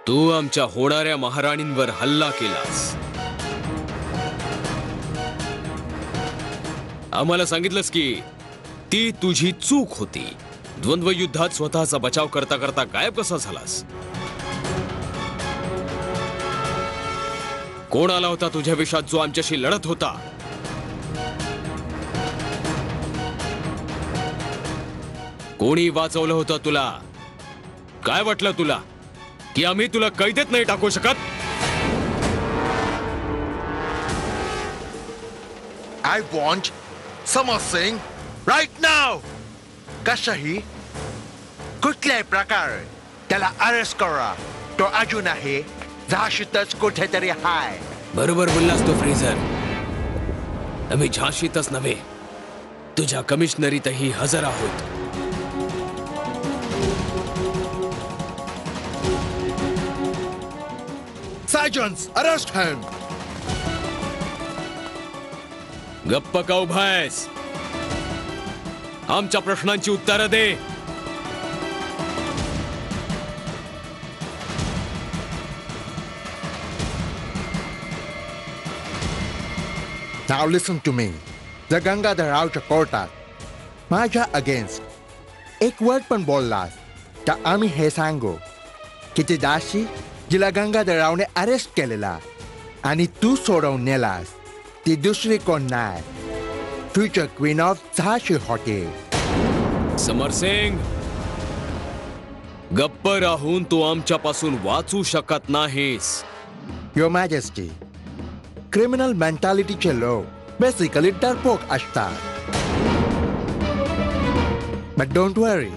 तू आमच्या होणाऱ्या महाराणींवर हल्ला केलास. आम्हाला सांगितलंस की ती तुझी चूक होती. द्वंद्व युद्धात स्वतःचा बचाव करता करता गायब कसा झालास? कोण आला होता तुझ्या विषात जो आमच्याशी लढत होता? कोणी वाचवलं होतं तुला? काय वाटलं तुला की आम्ही तुला कैदेत नाही टाकू शकत? I want Samar Singh right now. कशाही कुठल्याही प्रकारे त्याला अरेस्ट करा. तो अजून आहे झाशीतच कुठेतरी हाय. बरोबर बोललास तो फ्रेझर. आम्ही झाशीतच नव्हे, तुझ्या कमिशनरीतही हजर आहोत. Sergeants, arrest him. गप्प का उभा आहेस? आमच्या प्रश्नांची उत्तरं दे. Now listen to me. जर गंगाधररावच्या कोर्टात माझ्या अगेन्स्ट एक वर्ड पण बोललास तर आम्ही हे सांगू की ती दासी जिला गंगाधररावने अरेस्ट केलेला आणि तू सोडवून नेलास ती दुसरी कोण नाही, फ्युचर क्वीन ऑफ झाशी होती. समर सिंग, गप्प राहून तू आमच्यापासून वाचू शकत नाहीस. युअर मॅजेस्टी, क्रिमिनल मेंटॅलिटीचे लोक बेसिकली डरपोक असतात. बट डोंट वरी,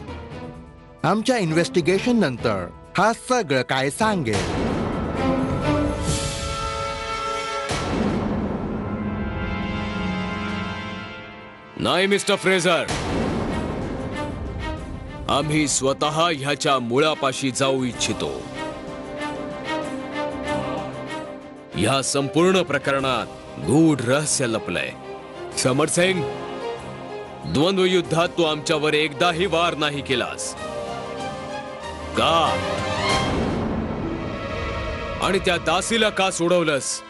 आमच्या इन्व्हेस्टिगेशन नंतर हा सगळं काय सांगेल. नाही मिस्टर फ्रेझर, आम्ही स्वतः ह्याच्या मुळापाशी जाऊ इच्छितो. या संपूर्ण प्रकरणात गूढ रहस्य लपलंय. समर सिंग, द्वंद्व युद्धात तू आमच्यावर एकदाही वार नाही केलास का? आणि त्या दासीला का सोडवलंस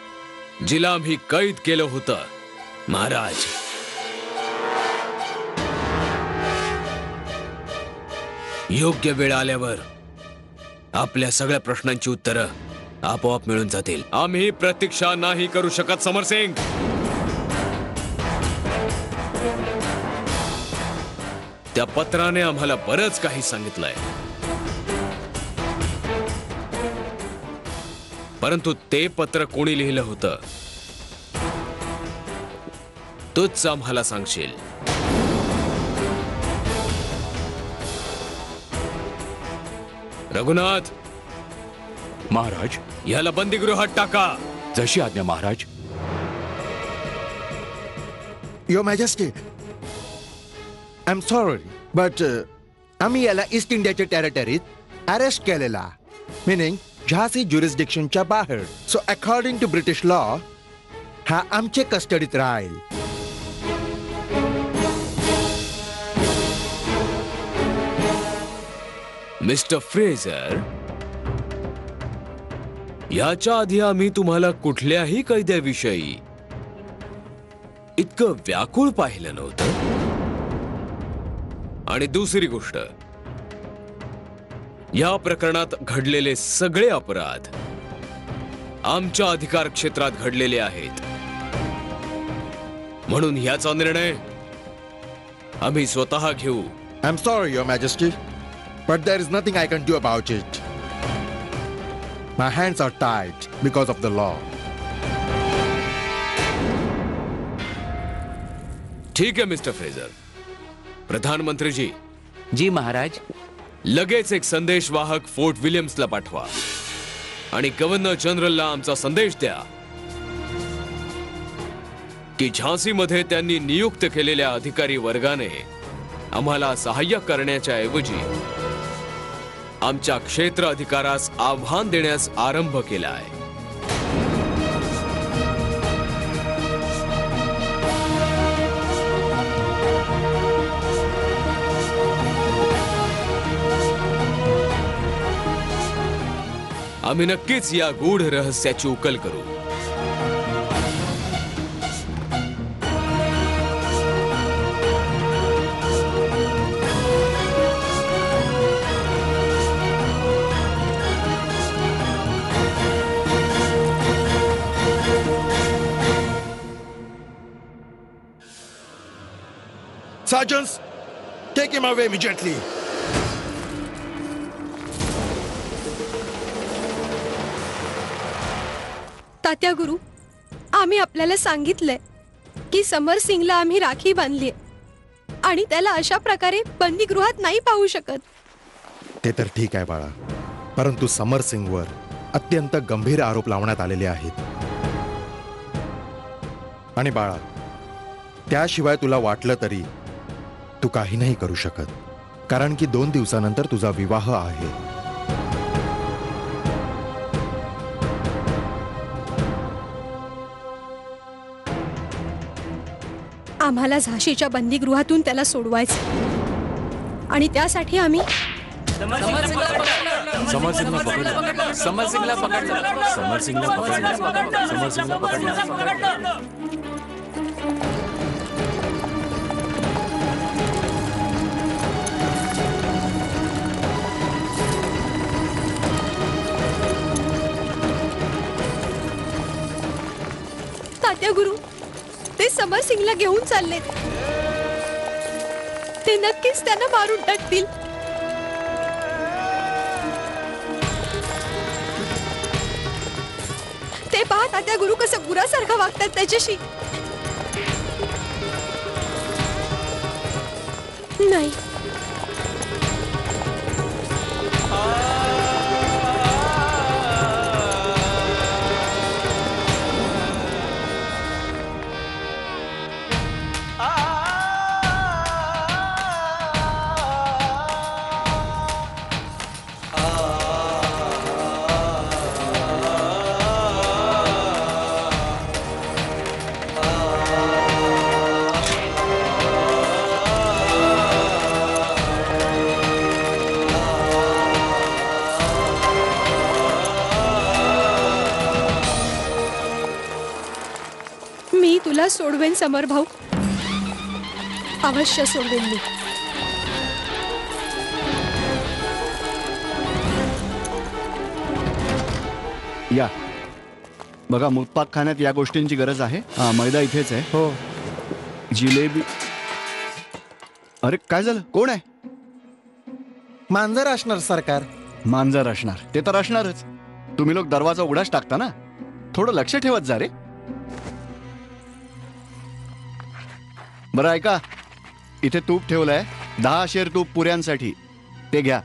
जिला आम्ही कैद केलं होतं? महाराज, योग्य वेळ आल्यावर आपल्या सगळ्या प्रश्नांची उत्तरं आपोआप मिळून जातील. आम्ही प्रतीक्षा नाही करू शकत समर सिंग. त्या पत्राने आम्हाला बरंच काही सांगितलंय, परंतु ते पत्र कोणी लिहिलं होतं तूच आम्हाला सांगशील. रघुनाथ, महाराज, याला बंदीगृहात टाका. जशी आज्ञा Maharaj. Your majesty, I am sorry but आम्ही याला ईस्ट इंडियाच्या टेरिटरीत अरेस्ट केलेला, मिनिंग झाशी ज्युरिस्डिक्शनच्या बाहेर. So according to British law हा आमच्या कस्टडीत राहील. मिस्टर फ्रेझर, याच्या आधी आम्ही तुम्हाला कुठल्याही कैद्याविषयी इतकं व्याकुळ पाहिलं नव्हतं. आणि दुसरी गोष्ट, या प्रकरणात घडलेले सगळे अपराध आमच्या अधिकार क्षेत्रात घडलेले आहेत. म्हणून ह्याचा निर्णय आम्ही स्वतः घेऊ. I am sorry your majesty, but there is nothing I can do about it. My hands are tied because of the law. ठीक आहे मिस्टर फ्रेझर. प्रधानमंत्री जी. जी महाराज. लगेच एक संदेशवाहक फोर्ट विलियम्सला पाठवा आणि गव्हर्नर जनरलला आमचा संदेश द्या की झाशीमध्ये त्यांनी नियुक्त केलेल्या अधिकारी वर्गाने आम्हाला सहाय्य करण्याच्या ऐवजी आमच्या क्षेत्र अधिकारास आव्हान देण्यास आरंभ केला आहे. आम्ही नक्कीच या गूढ रहस्याची उकल करू. Sergeants, take him away immediately. तात्या गुरु, आम्ही आपल्याला सांगितलंय की समर सिंगला आम्ही राखी बांधली आणि त्याला अशा प्रकारे बंदीगृहात नाही पाहू शकत. ते तर ठीक आहे बाळा, परंतु समर सिंगवर अत्यंत गंभीर आरोप लावण्यात आलेले आहेत. आणि बाळा, त्याशिवाय तुला वाटलं तरी तू काही नाही करू शकत, कारण की 2 दिवसानंतर तुझा विवाह आहे. आम्हाला झाशीच्या बंदीगृहातून त्याला सोडवायचं आणि त्यासाठी आम्ही समरसिंगला पकडलं. समरसिंगला पकडलं. समरसिंगला पकडलं. तात्या गुरु, ते समर सिंगला घेऊन चाललेत. ते नक्कीच त्यांना मारून टाकतील. ते पहा तात्या गुरु कसं गुरासारखं वागतात त्याच्याशी. नाही, मी तुला सोडवेन समर भाऊ, अवश्य सोडवेन मी. या बघा, मुतपाक खाण्यात या गोष्टींची गरज आहे. हा, मैदा इथेच आहे. हो, जिलेबी. अरे काय झालं? कोण आहे? मांजर असणार सरकार. मांजर असणार, ते तर असणारच. तुम्ही लोक दरवाजा उघडाच टाकता ना. थोडं लक्ष ठेवत जा रे. बरं ऐका, इथे तूप ठेवलंय, 10 शेर तूप पुऱ्यांसाठी. ते घ्या.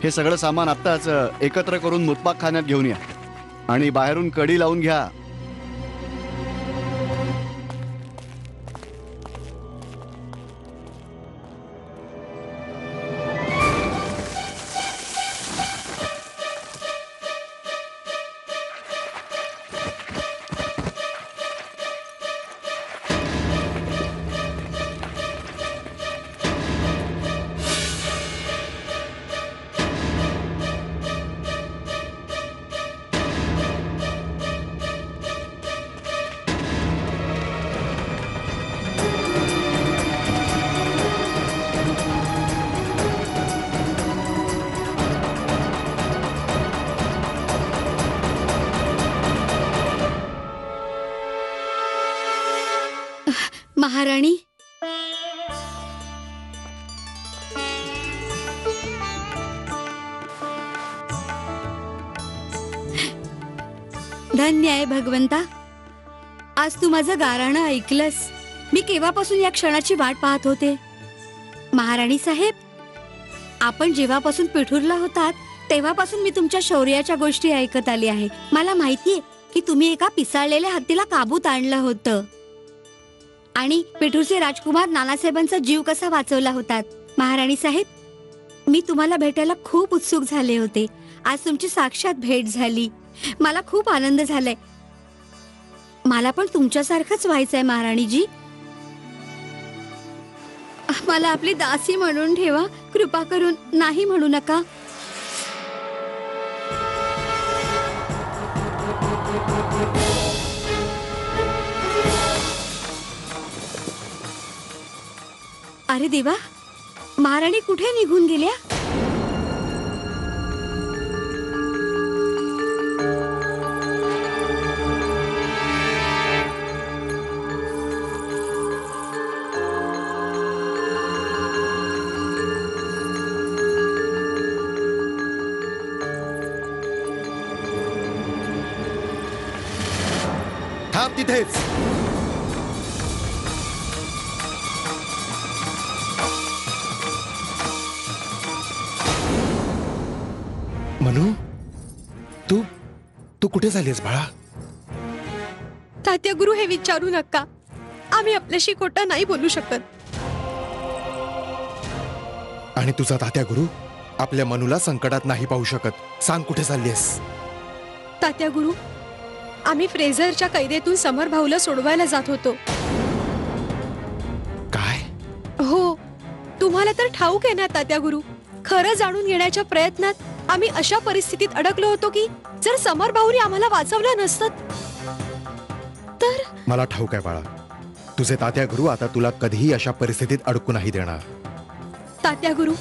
हे सगळं सामान आत्ताच एकत्र करून मुतपाक खाण्यात घेऊन या आणि बाहेरून कडी लावून घ्या. महाराणी, धन्य आहे भगवंता, आज तू माझं गाराणं ऐकलंस. मी केव्हापासून या क्षणाची वाट पाहत होते. महाराणी साहेब, आपण जेव्हापासून पिठूरला होतात तेव्हापासून मी तुमच्या शौर्याच्या गोष्टी ऐकत आली आहे. मला माहितीये की तुम्ही एका पिसाळलेल्या हत्तीला काबूत आणलं होतं आणि पिठूरचे राजकुमार नानासाहेबांचा जीव कसा वाचवला होता. महाराणी साहेब, मी तुम्हाला भेटायला खूप उत्सुक झाले होते. आज तुमची साक्षात भेट झाली. मला खूप आनंद झालाय. मला पण तुमच्यासारखंच व्हायचंय महाराणीजी. मला आपली दासी म्हणून ठेवा, कृपा करून नाही म्हणू नका. अरे देवा, महाराणी कुठे निघून गेल्या? थांब तिथेच. मनू, तू तू कुठे झालीस बाळा? तात्या गुरु हे विचारू नका. आम्ही आपल्याशी खोटं नाही बोलू शकत. आणि तुझा तात्या गुरु आपल्या मनूला संकटात नाही पाहू शकत. सांग कुठे चाललीस? तात्या गुरु, आम्ही फ्रेझरच्या कैदेतून समर भाऊला सोडवायला जात होतो. काय? हो, तुम्हाला तर ठाऊक आहे ना तात्या गुरु, खरं जाणून घेण्याच्या प्रयत्नात आम्ही अशा परिस्थितीत अडकलो होतो की जर समर भाऊनी आम्हाला वाचवलं नसतं तर. मला ठाऊक आहे बाळा, तुझे तात्या गुरु आता तुला कधीही अशा परिस्थितीत अडकू नाही देणार. तात्या गुरु,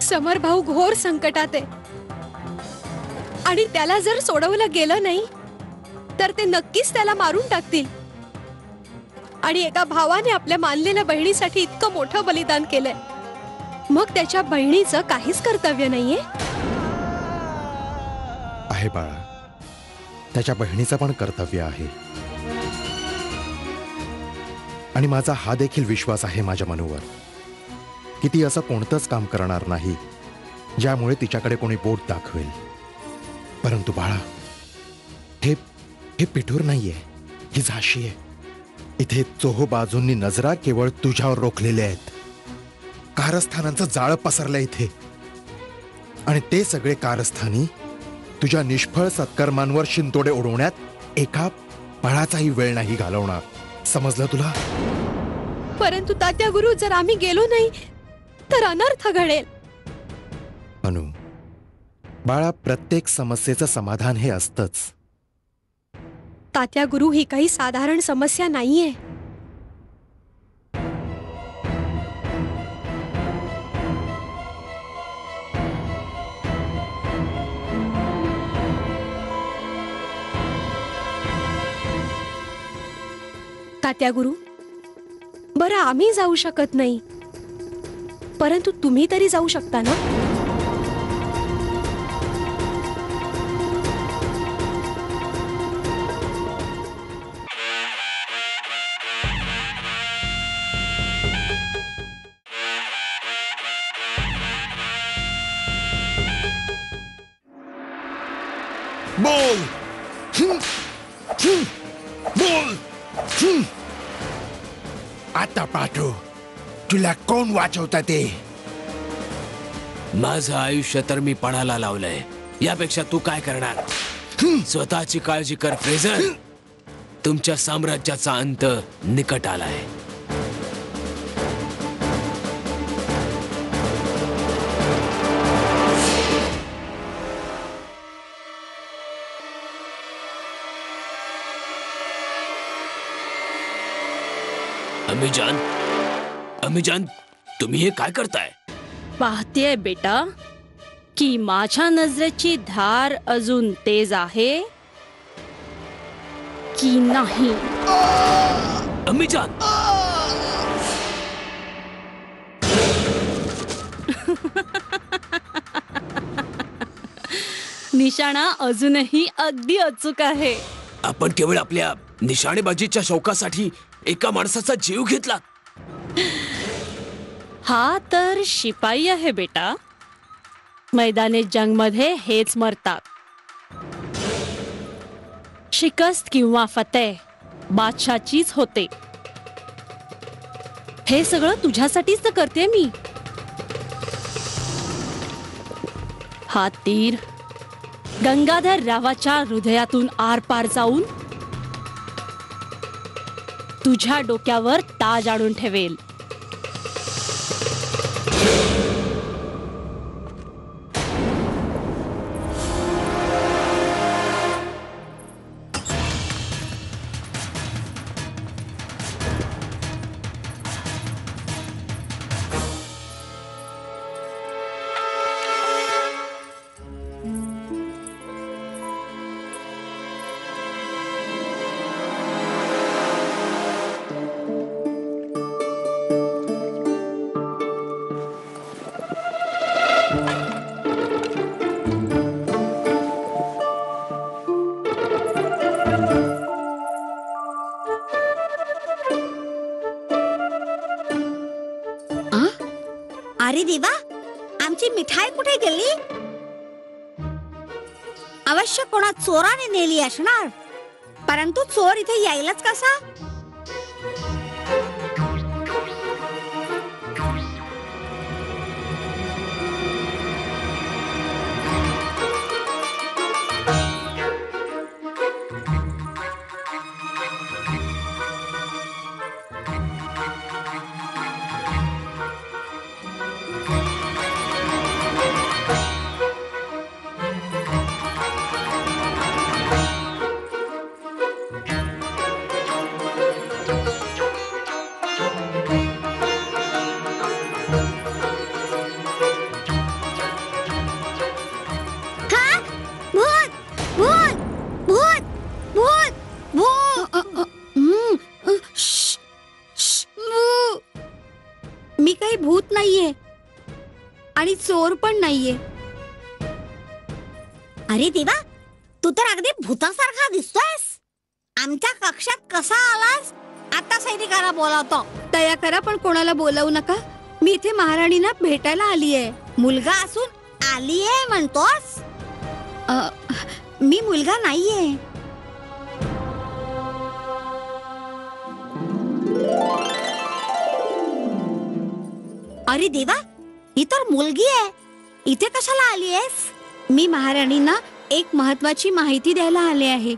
समर भाऊ घोर संकटात आहे आणि त्याला जर सोडवलं गेलं नाही तर ते नक्कीच त्याला मारून टाकतील. आणि एका भावाने आपल्या मानलेल्या बहिणीसाठी इतकं मोठं बलिदान केलंय, मग त्याच्या बहिणीचं काहीच कर्तव्य नाहीये? आहे बाळा, त्याच्या बहिणीचं पण कर्तव्य आहे. आणि माझा हा देखील विश्वास आहे माझ्या मनूवर की ती असं कोणतंच काम करणार नाही ज्यामुळे तिच्याकडे कोणी बोट दाखवेल. परंतु बाळा, हे पिठूर नाहीये, ही झाशी आहे. इथे चोहो बाजूंनी नजरा केवळ तुझ्यावर रोखलेल्या आहेत. कारस्थानांचं जाळं पसरलं इथे, आणि ते सगळे कारस्थानी तुझ्या निष्फळ सत्कर्मांवर शिंतोडे उडवण्यात एका पळाचाही वेळ नाही घालवणार. समजलं तुला? परंतु तात्या गुरु, जर आम्ही गेलो नाही तर अनर्थ घडेल. मनू बाळा, प्रत्येक समस्येचं समाधान हे असतंच. तात्या गुरु, ही काही साधारण समस्या नाहीये. तात्या गुरु, बरं आम्ही जाऊ शकत नाही, परंतु तुम्ही तरी जाऊ शकता ना? बोल! बोल! आता पाठव, तुला कोण वाचवता ते? माझं आयुष्य तर मी पणाला लावलंय, यापेक्षा तू काय करणार? स्वतःची काळजी कर फ्रेझर. तुमच्या साम्राज्याचा अंत निकट आलाय. अमिजान, तुम्ही हे काय करताय? पाहतेय बेटा की माझ्या नजरेची धार अजून तेज आहे की नाही. अमिजान, निशाणा अजूनही अगदी अचूक आहे. आपण केवळ आपल्या निशाणेबाजीच्या शौकासाठी एका माणसाचा जीव घेतला. हा तर शिपाई आहे बेटा. मैदानी जंगमध्ये हेच मरतात. शिकस्त किंवा फतेह बादशाचीच होते. हे सगळं तुझ्यासाठीच तर करते मी. हा तीर गंगाधर रावाच्या हृदयातून आरपार जाऊन तुझ्या डोक्यावर ताज आणून ठेवेल. अरे देवा, आमची मिठाई कुठे गेली? अवश्य कोणा चोराने नेली असणार, परंतु चोर इथे यायलाच कसा? मी काही भूत नाहीये आणि चोर पण नाहीये. अरे देवा, तू तर अगदी भूतासारखा दिसतोयस. आमच्या कक्षात कसा आलास? आता सैनिकाला बोलावतो. तया करा, पण कोणाला बोलावू नका. मी इथे महाराणींना भेटायला आलीये. मुलगा असून आलीये म्हणतोस? मी मुलगा नाहीये. अरे देवा, ही तर मुलगी आहे. इथे कशाला आली आहेस? मी महाराणींना एक महत्वाची माहिती द्यायला आले आहे.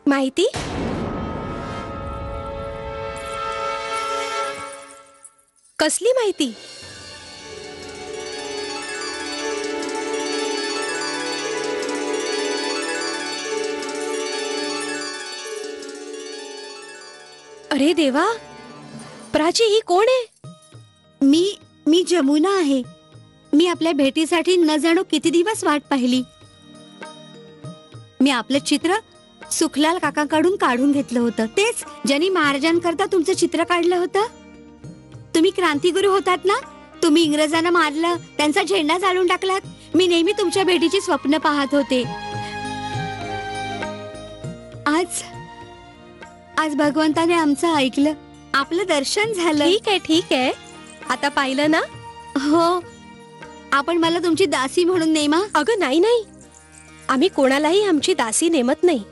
माहिती? कसली माहिती? अरे देवा, प्राची ही कोण आहे? मी जमुना आहे. मी आपल्या भेटीसाठी न जाणू किती दिवस वाट पाहिली. मी आपलं चित्र सुखलाल काकांकडून काढून घेतलं होतं, तेच ज्यांनी महाराजांकरता तुमचं चित्र काढलं होतं. तुम्ही क्रांतिगुरु होतात ना. तुम्ही इंग्रजांना मारलं, त्यांचा झेंडा जाळून टाकलात. मी नेहमी तुमच्या भेटीची स्वप्न पाहत होते. आज भगवंताने आमचं ऐकलं. आपलं दर्शन झालं. ठीक आहे. आता पाहिलं ना? हो. आपण मला तुमची दासी म्हणून नेमा. अगं नाही, आम्ही कोणालाही आमची दासी नेमत नाही.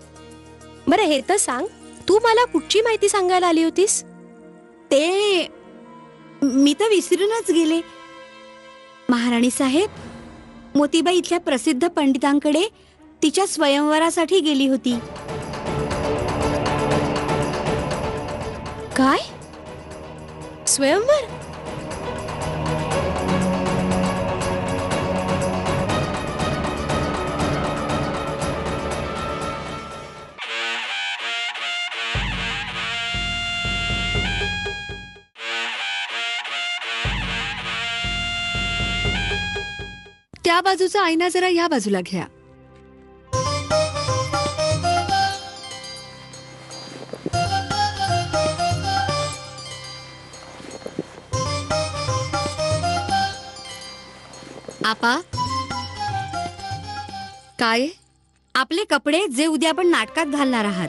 बरं हे तर सांग, तू मला कुठची माहिती सांगायला आली होतीस? ते मी तर विसरूनच गेले. महाराणी साहेब, मोतीबाई इथल्या प्रसिद्ध पंडितांकडे तिच्या स्वयंवरासाठी गेली होती. काय? स्वयंवर? त्या बाजूचा आईना जरा या बाजूला घ्या. आपा, काय? आपले कपडे जे उद्या आपण नाटकात घालणार आहात.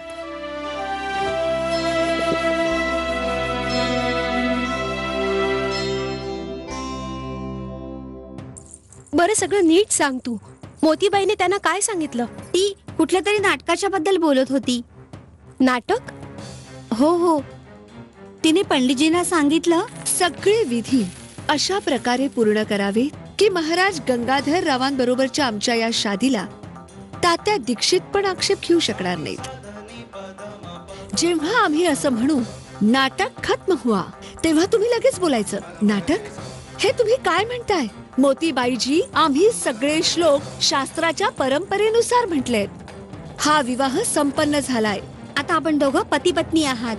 बरं सगळं नीट सांग तू. मोतीबाईने त्यांना काय सांगितलं? ती कुठल्या तरी नाटकाच्या बद्दल बोलत होती. नाटक? हो. तिने पंडितजींना सांगितलं, सगळे विधी अशा प्रकारे पूर्ण करावे की महाराज गंगाधर रावांबरोबरच्या आमच्या या शादीला तात्या दीक्षित पण आक्षेप घेऊ शकणार नाहीत. जेव्हा आम्ही असं म्हणू नाटक खत्म हुआ, तेव्हा तुम्ही लगेच बोलायचं नाटक? हे तुम्ही काय म्हणताय? मोतीबाईजी, आम्ही सगळे श्लोक शास्त्राच्या परंपरेनुसार म्हटलेत. हा विवाह संपन्न झालाय. आता आपण दोघं पती पत्नी आहात.